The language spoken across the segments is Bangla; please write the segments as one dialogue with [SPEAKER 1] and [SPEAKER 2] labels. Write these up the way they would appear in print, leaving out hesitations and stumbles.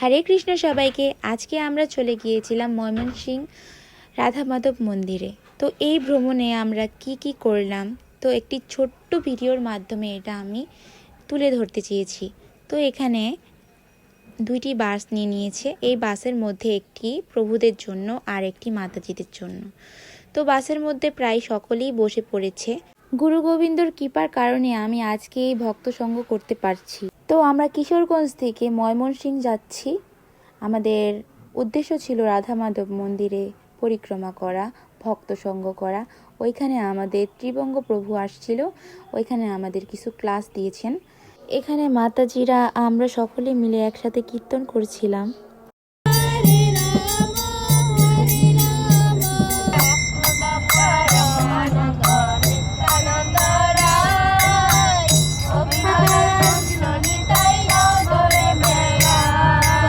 [SPEAKER 1] হরে কৃষ্ণ সবাইকে। আজকে আমরা চলে গিয়েছিলাম ময়মনসিংহ রাধা মাধব মন্দিরে। তো এই ভ্রমণে আমরা কি করলাম, তো একটি ছোট্ট ভিডিওর মাধ্যমে এটা আমি তুলে ধরতে চেয়েছি। তো এখানে দুইটি বাস নিয়ে নিয়েছে। এই বাসের মধ্যে একটি প্রভুদের জন্য আর একটি মাতাজিদের জন্য। তো বাসের মধ্যে প্রায় সকলেই বসে পড়েছে। গুরু গোবিন্দর কৃপার কারণে আমি আজকে এই ভক্ত সঙ্গ করতে পারছি। তো আমরা কিশোরগঞ্জ থেকে ময়মনসিংহ যাচ্ছি। আমাদের উদ্দেশ্য ছিল রাধা মাধব মন্দিরে পরিক্রমা করা, ভক্ত সঙ্গ করা। ওইখানে আমাদের ত্রিবঙ্গ প্রভু আসছিল, ওইখানে আমাদের কিছু ক্লাস দিয়েছেন। এখানে মাতাজিরা আমরা সকলে মিলে একসাথে কীর্তন করছিলাম।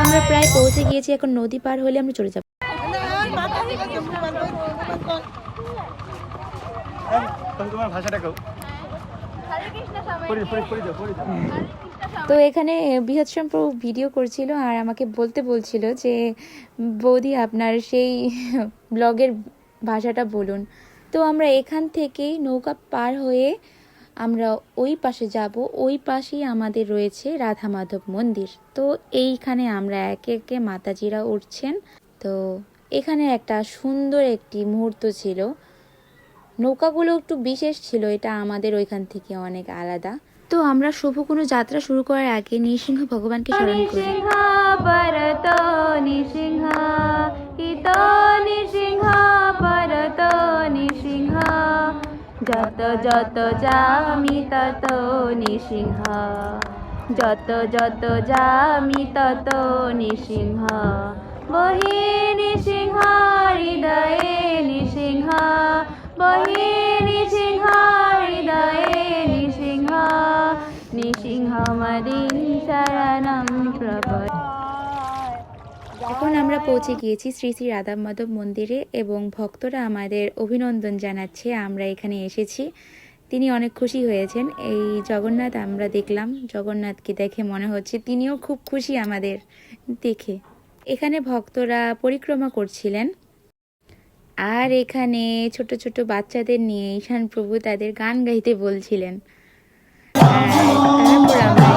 [SPEAKER 1] আমরা প্রায় পৌঁছে গিয়েছি, এখন নদী পার হলে আমরা চলে যাব। তো এখানে বৃহৎসম প্রভু ভিডিও করছিল আর আমাকে বলছিল যে বৌদি আপনার সেই ব্লগের ভাষাটা বলুন। তো আমরা এখান থেকেই নৌকা পার হয়ে আমরা ওই পাশে যাব। ওই পাশেই আমাদের রয়েছে রাধা মাধব মন্দির। তো এইখানে আমরা একে একে মাতাজিরা উঠছেন। তো এখানে একটা সুন্দর একটি মুহূর্ত ছিল। নৌকাগুলো একটু বিশেষ ছিল, এটা আমাদের ওইখান থেকে অনেক আলাদা। তো আমরা শুভ কোনো যাত্রা শুরু করার আগে নৃসিংহ ভগবানকে স্মরণ করি। যত যত যামি তত নৃসিংহ, যত যত যামি তত নৃসিংহ, বহি নৃসিংহ হৃদয়ে নৃসিংহ, বহি নৃসিংহ হৃদয়ে নৃসিংহ, নৃসিংহ মদিন শরণম প্রপদ্যে। এখন আমরা পৌঁছে গিয়েছি শ্রী শ্রী রাধা মাধব মন্দিরে এবং ভক্তরা আমাদের অভিনন্দন জানাচ্ছে আমরা এখানে এসেছি। তিনি অনেক খুশি হয়েছেন। এই জগন্নাথ আমরা দেখলাম, জগন্নাথকে দেখে মনে হচ্ছে তিনিও খুব খুশি আমাদের দেখে। এখানে ভক্তরা পরিক্রমা করছিলেন আর এখানে ছোট ছোট বাচ্চাদের নিয়ে ঈশান প্রভু তাদের গান গাইতে বলছিলেন। তারপর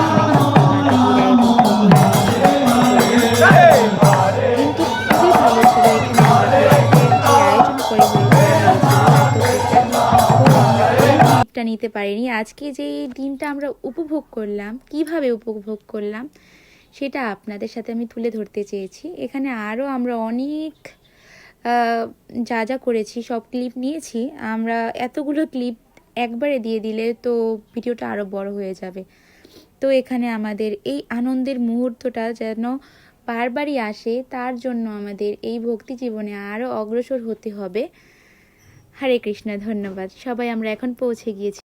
[SPEAKER 1] আমরা নিতে পারিনি। আজকে যে দিনটা আমরা উপভোগ করলাম, কিভাবে উপভোগ করলাম সেটা আপনাদের সাথে আমি তুলে ধরতে চেয়েছি। এখানে আরও আমরা অনেক যা যা করেছি সব ক্লিপ নিয়েছি। আমরা এতগুলো ক্লিপ একবারে দিয়ে দিলে তো ভিডিওটা আরও বড় হয়ে যাবে। তো এখানে আমাদের এই আনন্দের মুহূর্তটা যেন বারবারই আসে, তার জন্য আমাদের এই ভক্তি জীবনে আরও অগ্রসর হতে হবে। হরে কৃষ্ণ, ধন্যবাদ সবাই। আমরা এখন পৌঁছে গিয়েছি।